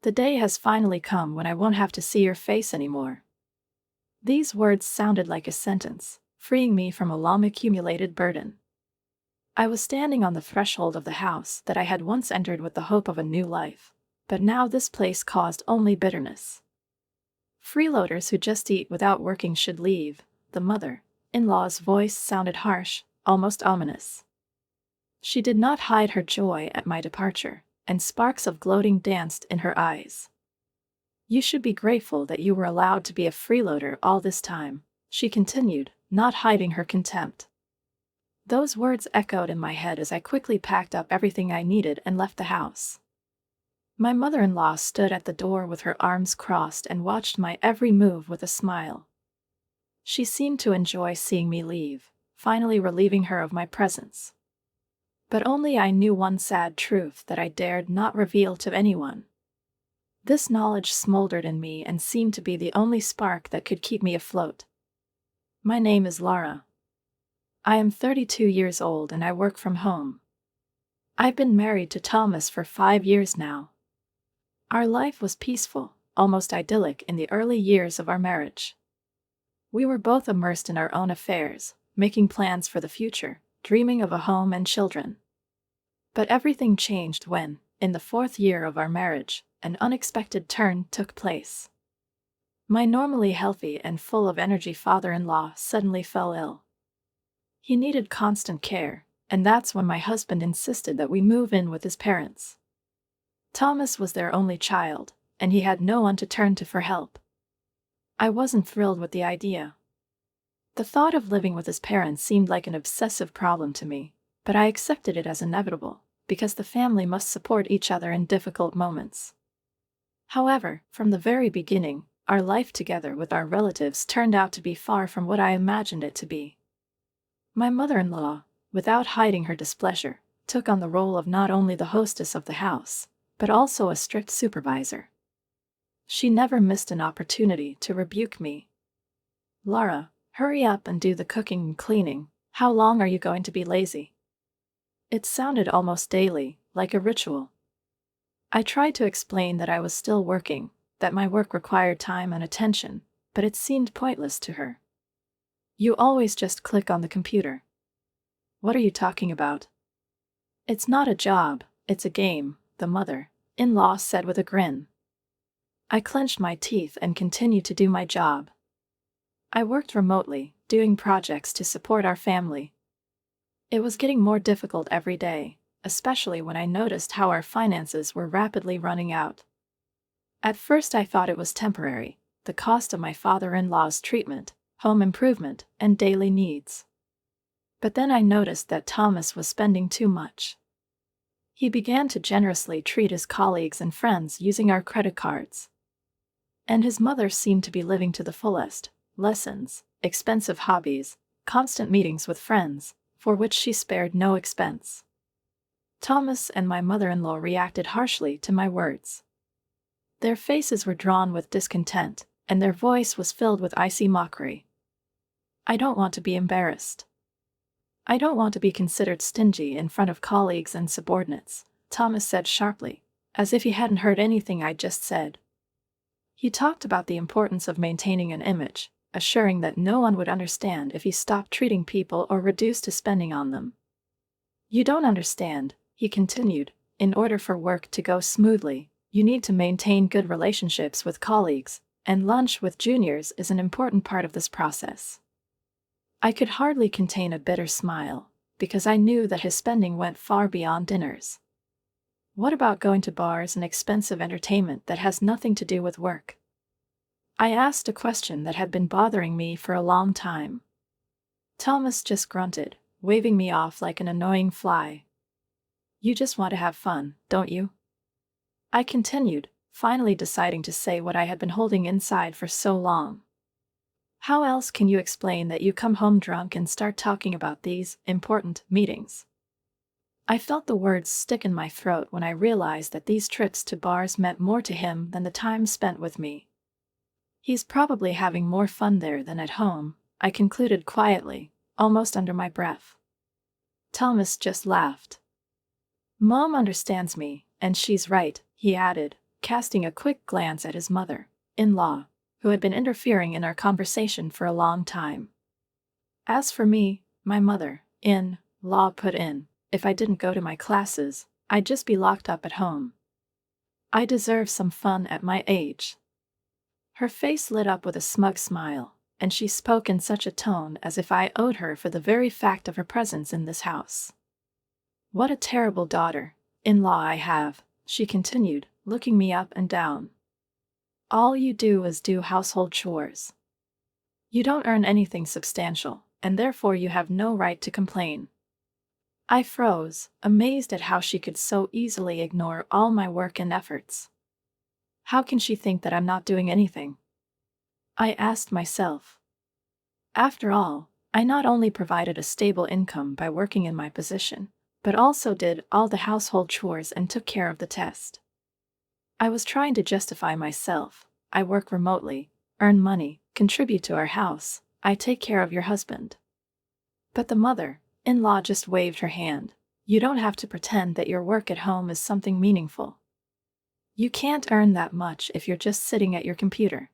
The day has finally come when I won't have to see your face anymore." These words sounded like a sentence, freeing me from a long-accumulated burden. I was standing on the threshold of the house that I had once entered with the hope of a new life, but now this place caused only bitterness. "Freeloaders who just eat without working should leave," the mother-in-law's voice sounded harsh, almost ominous. She did not hide her joy at my departure, and sparks of gloating danced in her eyes. "You should be grateful that you were allowed to be a freeloader all this time," she continued, not hiding her contempt. Those words echoed in my head as I quickly packed up everything I needed and left the house. My mother-in-law stood at the door with her arms crossed and watched my every move with a smile. She seemed to enjoy seeing me leave, finally relieving her of my presence. But only I knew one sad truth that I dared not reveal to anyone. This knowledge smoldered in me and seemed to be the only spark that could keep me afloat. My name is Lara. I am 32 years old and I work from home. I've been married to Thomas for 5 years now. Our life was peaceful, almost idyllic in the early years of our marriage. We were both immersed in our own affairs, making plans for the future, dreaming of a home and children. But everything changed when, in the 4th year of our marriage, an unexpected turn took place. My normally healthy and full of energy father-in-law suddenly fell ill. He needed constant care, and that's when my husband insisted that we move in with his parents. Thomas was their only child, and he had no one to turn to for help. I wasn't thrilled with the idea. The thought of living with his parents seemed like an obsessive problem to me, but I accepted it as inevitable, because the family must support each other in difficult moments. However, from the very beginning, our life together with our relatives turned out to be far from what I imagined it to be. My mother-in-law, without hiding her displeasure, took on the role of not only the hostess of the house, but also a strict supervisor. She never missed an opportunity to rebuke me. "Lara, hurry up and do the cooking and cleaning. How long are you going to be lazy?" It sounded almost daily, like a ritual. I tried to explain that I was still working, that my work required time and attention, but it seemed pointless to her. "You always just click on the computer." "What are you talking about?" "It's not a job, it's a game," the mother-in-law said with a grin. I clenched my teeth and continued to do my job. I worked remotely, doing projects to support our family. It was getting more difficult every day, especially when I noticed how our finances were rapidly running out. At first I thought it was temporary, the cost of my father-in-law's treatment, home improvement, and daily needs. But then I noticed that Thomas was spending too much. He began to generously treat his colleagues and friends using our credit cards. And his mother seemed to be living to the fullest: lessons, expensive hobbies, constant meetings with friends, for which she spared no expense. Thomas and my mother-in-law reacted harshly to my words. Their faces were drawn with discontent, and their voice was filled with icy mockery. "I don't want to be embarrassed. I don't want to be considered stingy in front of colleagues and subordinates," Thomas said sharply, as if he hadn't heard anything I'd just said. He talked about the importance of maintaining an image, assuring that no one would understand if he stopped treating people or reduced his spending on them. "You don't understand," he continued. "In order for work to go smoothly, you need to maintain good relationships with colleagues, and lunch with juniors is an important part of this process." I could hardly contain a bitter smile, because I knew that his spending went far beyond dinners. What about going to bars and expensive entertainment that has nothing to do with work? I asked a question that had been bothering me for a long time. Thomas just grunted, waving me off like an annoying fly. "You just want to have fun, don't you?" I continued, finally deciding to say what I had been holding inside for so long. "How else can you explain that you come home drunk and start talking about these important meetings?" I felt the words stick in my throat when I realized that these trips to bars meant more to him than the time spent with me. "He's probably having more fun there than at home," I concluded quietly, almost under my breath. Thomas just laughed. "Mom understands me, and she's right," he added, casting a quick glance at his mother-in-law, who had been interfering in our conversation for a long time. As for me, my mother-in-law put in, if I didn't go to my classes, I'd just be locked up at home. I deserve some fun at my age. Her face lit up with a smug smile, and she spoke in such a tone as if I owed her for the very fact of her presence in this house. What a terrible daughter-in-law I have, she continued, looking me up and down. All you do is do household chores. You don't earn anything substantial, and therefore you have no right to complain. I froze, amazed at how she could so easily ignore all my work and efforts. How can she think that I'm not doing anything? I asked myself. After all, I not only provided a stable income by working in my position, but also did all the household chores and took care of the test. I was trying to justify myself. I work remotely, earn money, contribute to our house, I take care of your husband. But the mother-in-law just waved her hand. You don't have to pretend that your work at home is something meaningful. You can't earn that much if you're just sitting at your computer.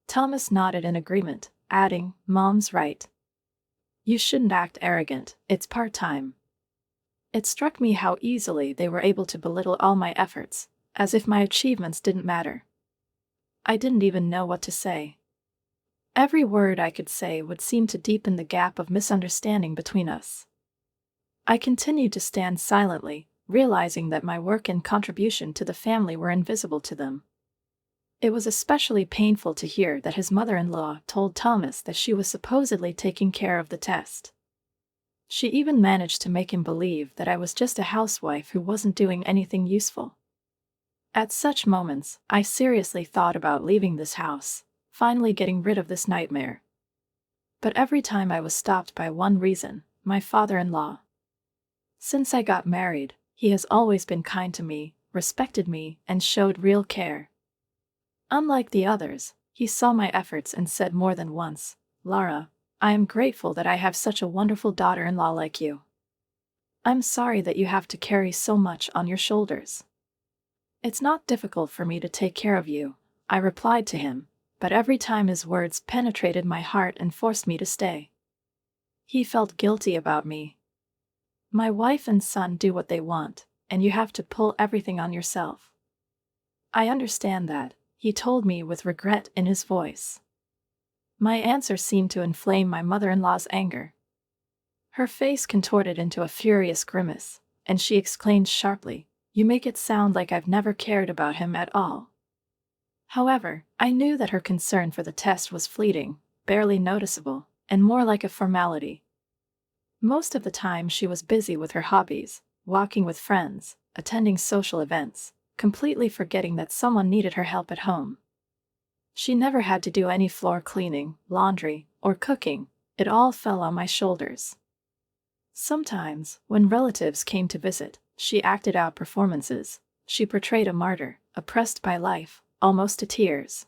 Thomas nodded in agreement, adding, Mom's right. You shouldn't act arrogant, it's part-time. It struck me how easily they were able to belittle all my efforts, as if my achievements didn't matter. I didn't even know what to say. Every word I could say would seem to deepen the gap of misunderstanding between us. I continued to stand silently, realizing that my work and contribution to the family were invisible to them. It was especially painful to hear that his mother-in-law told Thomas that she was supposedly taking care of the test. She even managed to make him believe that I was just a housewife who wasn't doing anything useful. At such moments, I seriously thought about leaving this house, finally getting rid of this nightmare. But every time I was stopped by one reason, my father-in-law. Since I got married, he has always been kind to me, respected me, and showed real care. Unlike the others, he saw my efforts and said more than once, Lara, I am grateful that I have such a wonderful daughter-in-law like you. I'm sorry that you have to carry so much on your shoulders. It's not difficult for me to take care of you, I replied to him, but every time his words penetrated my heart and forced me to stay. He felt guilty about me. My wife and son do what they want, and you have to pull everything on yourself. I understand that, he told me with regret in his voice. My answer seemed to inflame my mother-in-law's anger. Her face contorted into a furious grimace, and she exclaimed sharply, You make it sound like I've never cared about him at all. However, I knew that her concern for the test was fleeting, barely noticeable, and more like a formality. Most of the time she was busy with her hobbies, walking with friends, attending social events, completely forgetting that someone needed her help at home. She never had to do any floor cleaning, laundry, or cooking. It all fell on my shoulders. Sometimes, when relatives came to visit, she acted out performances. She portrayed a martyr, oppressed by life, almost to tears.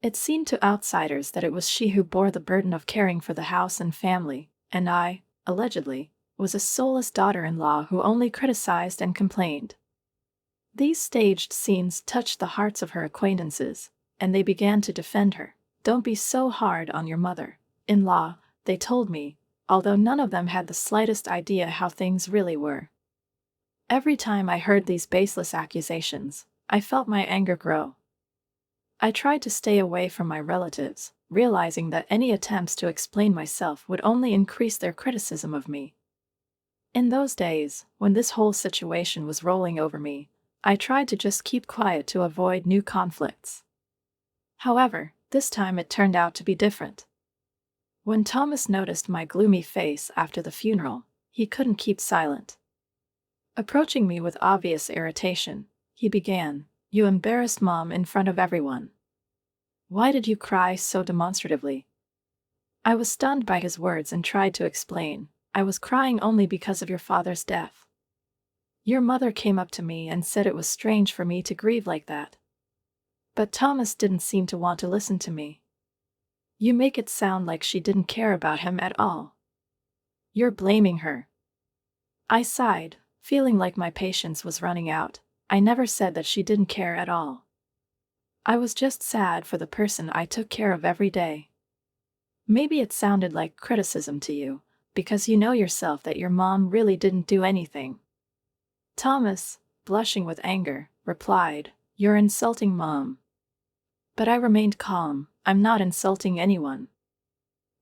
It seemed to outsiders that it was she who bore the burden of caring for the house and family, and I, allegedly, was a soulless daughter-in-law who only criticized and complained. These staged scenes touched the hearts of her acquaintances, and they began to defend her. Don't be so hard on your mother-in-law, they told me, although none of them had the slightest idea how things really were. Every time I heard these baseless accusations, I felt my anger grow. I tried to stay away from my relatives, realizing that any attempts to explain myself would only increase their criticism of me. In those days, when this whole situation was rolling over me, I tried to just keep quiet to avoid new conflicts. However, this time it turned out to be different. When Thomas noticed my gloomy face after the funeral, he couldn't keep silent. Approaching me with obvious irritation, he began, You embarrassed Mom in front of everyone. Why did you cry so demonstratively? I was stunned by his words and tried to explain, I was crying only because of your father's death. Your mother came up to me and said it was strange for me to grieve like that. But Thomas didn't seem to want to listen to me. You make it sound like she didn't care about him at all. You're blaming her. I sighed, feeling like my patience was running out, I never said that she didn't care at all. I was just sad for the person I took care of every day. Maybe it sounded like criticism to you, because you know yourself that your mom really didn't do anything. Thomas, blushing with anger, replied, "You're insulting Mom." But I remained calm. I'm not insulting anyone.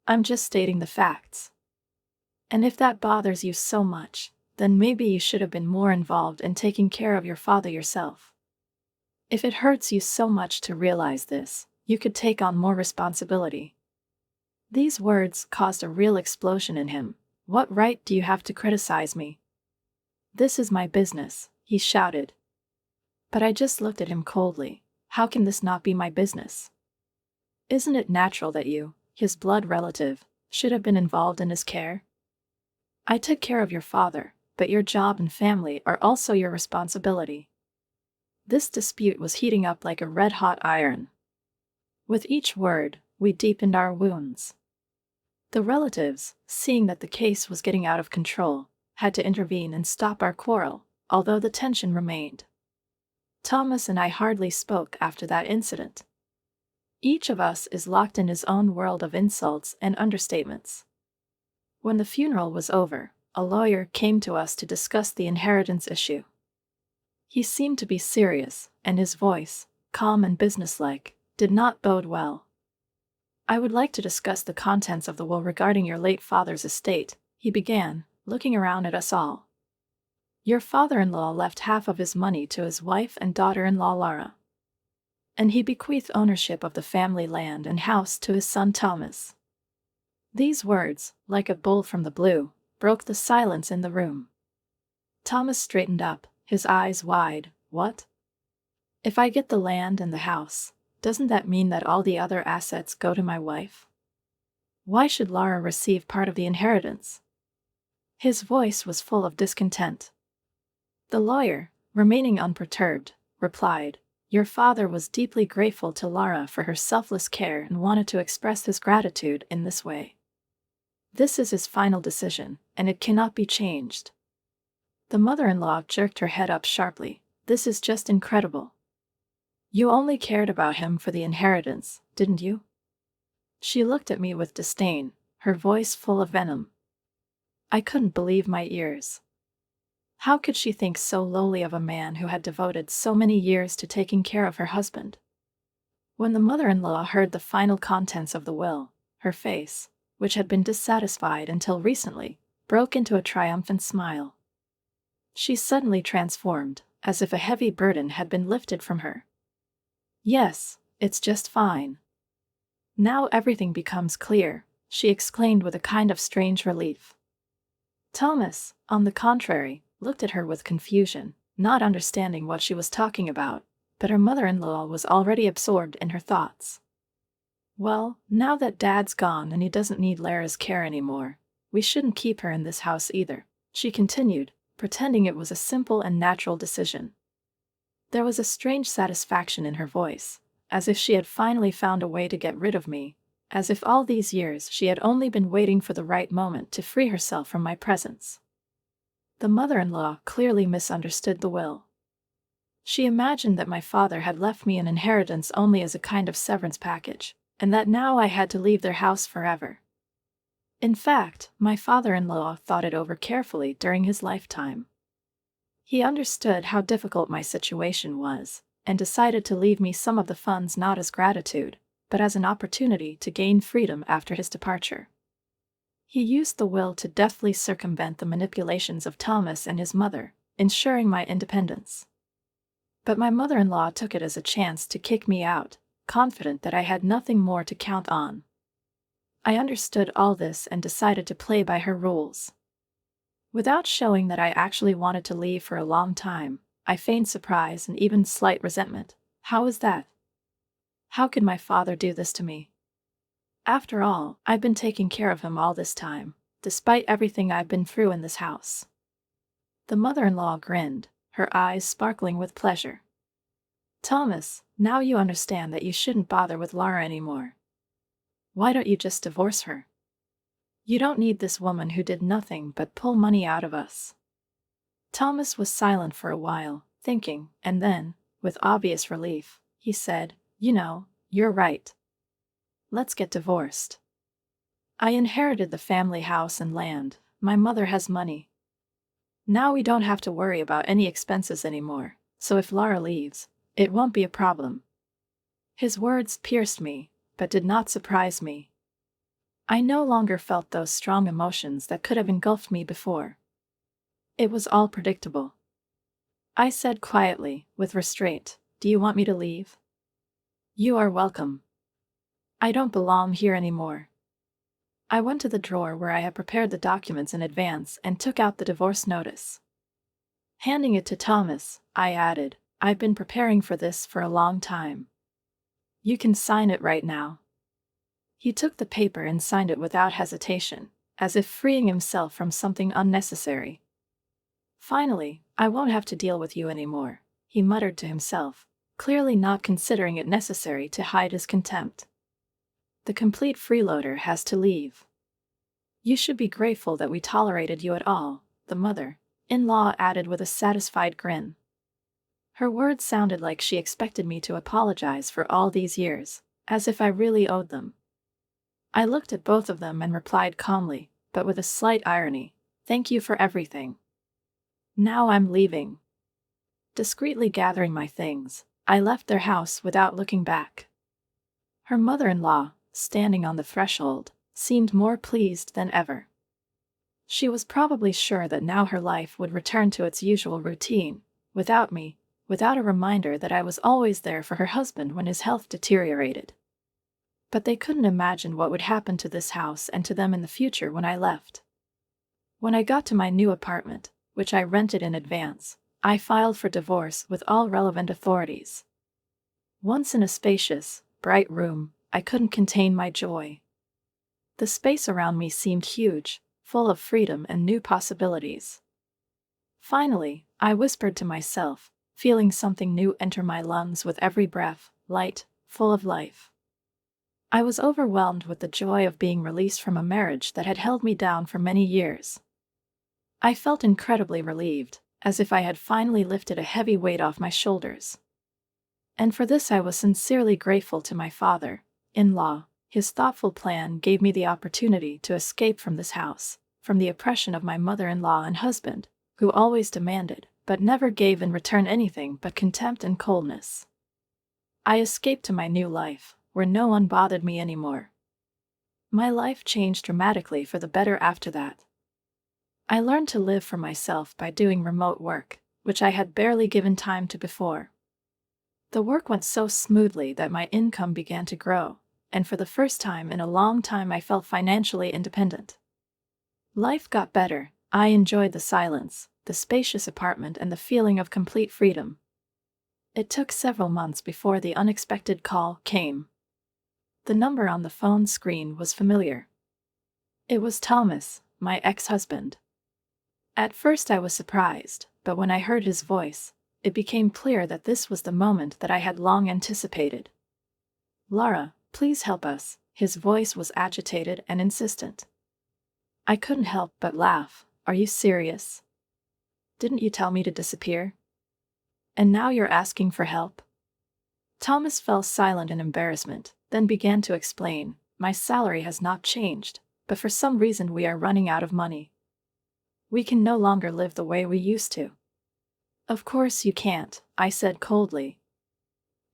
I'm just stating the facts. And if that bothers you so much, then maybe you should have been more involved in taking care of your father yourself. If it hurts you so much to realize this, you could take on more responsibility. These words caused a real explosion in him. What right do you have to criticize me? This is my business, he shouted. But I just looked at him coldly. How can this not be my business? Isn't it natural that you, his blood relative, should have been involved in his care? I took care of your father, but your job and family are also your responsibility. This dispute was heating up like a red-hot iron. With each word, we deepened our wounds. The relatives, seeing that the case was getting out of control, had to intervene and stop our quarrel, although the tension remained. Thomas and I hardly spoke after that incident. Each of us is locked in his own world of insults and understatements. When the funeral was over, a lawyer came to us to discuss the inheritance issue. He seemed to be serious, and his voice, calm and businesslike, did not bode well. I would like to discuss the contents of the will regarding your late father's estate, he began, looking around at us all. Your father-in-law left half of his money to his wife and daughter-in-law Lara. And he bequeathed ownership of the family land and house to his son Thomas. These words, like a bolt from the blue, broke the silence in the room. Thomas straightened up, his eyes wide. What? If I get the land and the house, doesn't that mean that all the other assets go to my wife? Why should Lara receive part of the inheritance? His voice was full of discontent. The lawyer, remaining unperturbed, replied, Your father was deeply grateful to Lara for her selfless care and wanted to express his gratitude in this way. This is his final decision, and it cannot be changed. The mother-in-law jerked her head up sharply. This is just incredible. You only cared about him for the inheritance, didn't you? She looked at me with disdain, her voice full of venom. I couldn't believe my ears. How could she think so lowly of a man who had devoted so many years to taking care of her husband? When the mother-in-law heard the final contents of the will, her face, which had been dissatisfied until recently, broke into a triumphant smile. She suddenly transformed, as if a heavy burden had been lifted from her. Yes, it's just fine. Now everything becomes clear, she exclaimed with a kind of strange relief. Thomas, on the contrary, looked at her with confusion, not understanding what she was talking about, but her mother-in-law was already absorbed in her thoughts. Well, now that Dad's gone and he doesn't need Lara's care anymore, we shouldn't keep her in this house either, she continued, pretending it was a simple and natural decision. There was a strange satisfaction in her voice, as if she had finally found a way to get rid of me, as if all these years she had only been waiting for the right moment to free herself from my presence. The mother-in-law clearly misunderstood the will. She imagined that my father had left me an inheritance only as a kind of severance package, and that now I had to leave their house forever. In fact, my father-in-law thought it over carefully during his lifetime. He understood how difficult my situation was, and decided to leave me some of the funds not as gratitude, but as an opportunity to gain freedom after his departure. He used the will to deftly circumvent the manipulations of Thomas and his mother, ensuring my independence. But my mother-in-law took it as a chance to kick me out, confident that I had nothing more to count on. I understood all this and decided to play by her rules. Without showing that I actually wanted to leave for a long time, I feigned surprise and even slight resentment. How was that? How could my father do this to me? After all, I've been taking care of him all this time, despite everything I've been through in this house. The mother-in-law grinned, her eyes sparkling with pleasure. Thomas, now you understand that you shouldn't bother with Lara anymore. Why don't you just divorce her? You don't need this woman who did nothing but pull money out of us. Thomas was silent for a while, thinking, and then, with obvious relief, he said, "You know, you're right. Let's get divorced. I inherited the family house and land. My mother has money. Now we don't have to worry about any expenses anymore, so if Laura leaves, it won't be a problem." His words pierced me, but did not surprise me. I no longer felt those strong emotions that could have engulfed me before. It was all predictable. I said quietly, with restraint, "Do you want me to leave?" "You are welcome. I don't belong here anymore." I went to the drawer where I had prepared the documents in advance and took out the divorce notice. Handing it to Thomas, I added, "I've been preparing for this for a long time. You can sign it right now." He took the paper and signed it without hesitation, as if freeing himself from something unnecessary. "Finally, I won't have to deal with you anymore," he muttered to himself, clearly not considering it necessary to hide his contempt. "The complete freeloader has to leave. You should be grateful that we tolerated you at all," the mother-in-law added with a satisfied grin. Her words sounded like she expected me to apologize for all these years, as if I really owed them. I looked at both of them and replied calmly, but with a slight irony, "Thank you for everything. Now I'm leaving." Discreetly gathering my things, I left their house without looking back. Her mother-in-law, standing on the threshold, seemed more pleased than ever. She was probably sure that now her life would return to its usual routine, without me, without a reminder that I was always there for her husband when his health deteriorated. But they couldn't imagine what would happen to this house and to them in the future when I left. When I got to my new apartment, which I rented in advance, I filed for divorce with all relevant authorities. Once in a spacious, bright room, I couldn't contain my joy. The space around me seemed huge, full of freedom and new possibilities. Finally, I whispered to myself, feeling something new enter my lungs with every breath, light, full of life. I was overwhelmed with the joy of being released from a marriage that had held me down for many years. I felt incredibly relieved, as if I had finally lifted a heavy weight off my shoulders. And for this I was sincerely grateful to my father-in-law. His thoughtful plan gave me the opportunity to escape from this house, from the oppression of my mother-in-law and husband, who always demanded, but never gave in return anything but contempt and coldness. I escaped to my new life, where no one bothered me anymore. My life changed dramatically for the better after that. I learned to live for myself by doing remote work, which I had barely given time to before. The work went so smoothly that my income began to grow, and for the first time in a long time I felt financially independent. Life got better. I enjoyed the silence, the spacious apartment, and the feeling of complete freedom. It took several months before the unexpected call came. The number on the phone screen was familiar. It was Thomas, my ex-husband. At first I was surprised, but when I heard his voice, it became clear that this was the moment that I had long anticipated. "Laura, please help us." His voice was agitated and insistent. I couldn't help but laugh. "Are you serious? Didn't you tell me to disappear? And now you're asking for help?" Thomas fell silent in embarrassment, then began to explain, "My salary has not changed, but for some reason we are running out of money. We can no longer live the way we used to." "Of course you can't," I said coldly.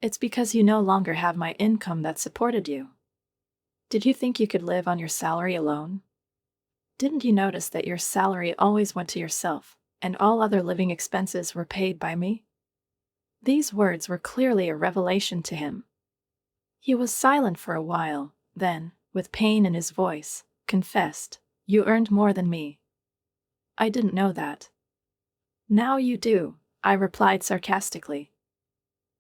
"It's because you no longer have my income that supported you. Did you think you could live on your salary alone? Didn't you notice that your salary always went to yourself, and all other living expenses were paid by me?" These words were clearly a revelation to him. He was silent for a while, then, with pain in his voice, confessed, "You earned more than me." "I didn't know that." "Now you do," I replied sarcastically.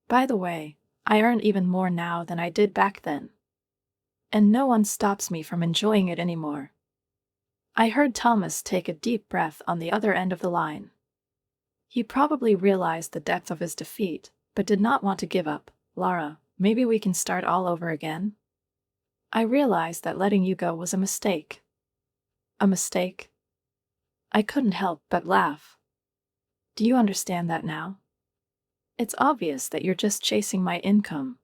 "By the way, I earn even more now than I did back then. And no one stops me from enjoying it anymore." I heard Thomas take a deep breath on the other end of the line. He probably realized the depth of his defeat, but did not want to give up. "Laura, maybe we can start all over again?" I realized that letting you go was a mistake. A mistake? I couldn't help but laugh. "Do you understand that now?" It's obvious that you're just chasing my income.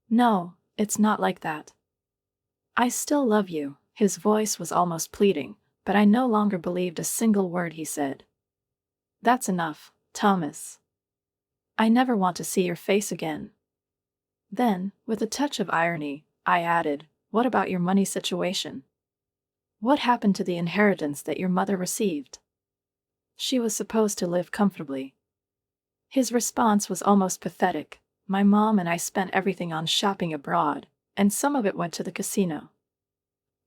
No, it's not like that. I still love you. His voice was almost pleading, but I no longer believed a single word he said. That's enough, Thomas. I never want to see your face again. Then, with a touch of irony, I added, what about your money situation? What happened to the inheritance that your mother received? She was supposed to live comfortably. His response was almost pathetic. My mom and I spent everything on shopping abroad, and some of it went to the casino.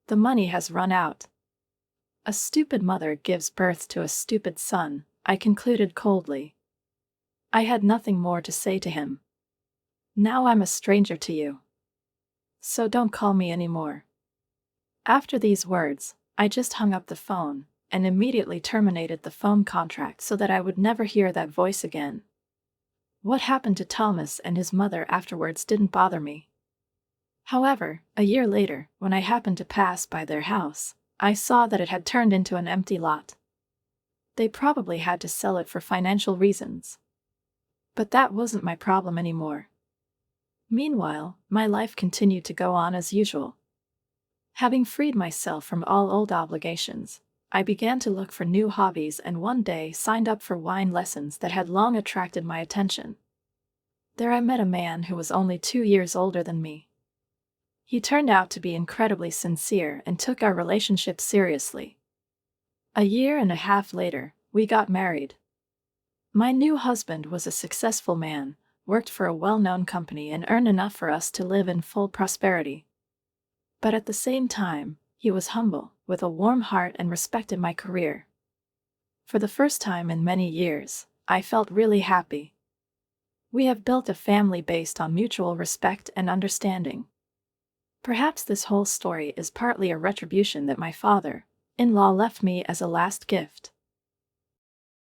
The money has run out. A stupid mother gives birth to a stupid son, I concluded coldly. I had nothing more to say to him. Now I'm a stranger to you. So don't call me anymore. After these words, I just hung up the phone and immediately terminated the phone contract so that I would never hear that voice again. What happened to Thomas and his mother afterwards didn't bother me. However, a year later, when I happened to pass by their house, I saw that it had turned into an empty lot. They probably had to sell it for financial reasons. But that wasn't my problem anymore. Meanwhile, my life continued to go on as usual. Having freed myself from all old obligations, I began to look for new hobbies and one day signed up for wine lessons that had long attracted my attention. There I met a man who was only 2 years older than me. He turned out to be incredibly sincere and took our relationship seriously. A year and a half later, we got married. My new husband was a successful man, worked for a well-known company and earned enough for us to live in full prosperity. But at the same time, he was humble, with a warm heart and respected my career. For the first time in many years, I felt really happy. We have built a family based on mutual respect and understanding. Perhaps this whole story is partly a retribution that my father-in-law left me as a last gift.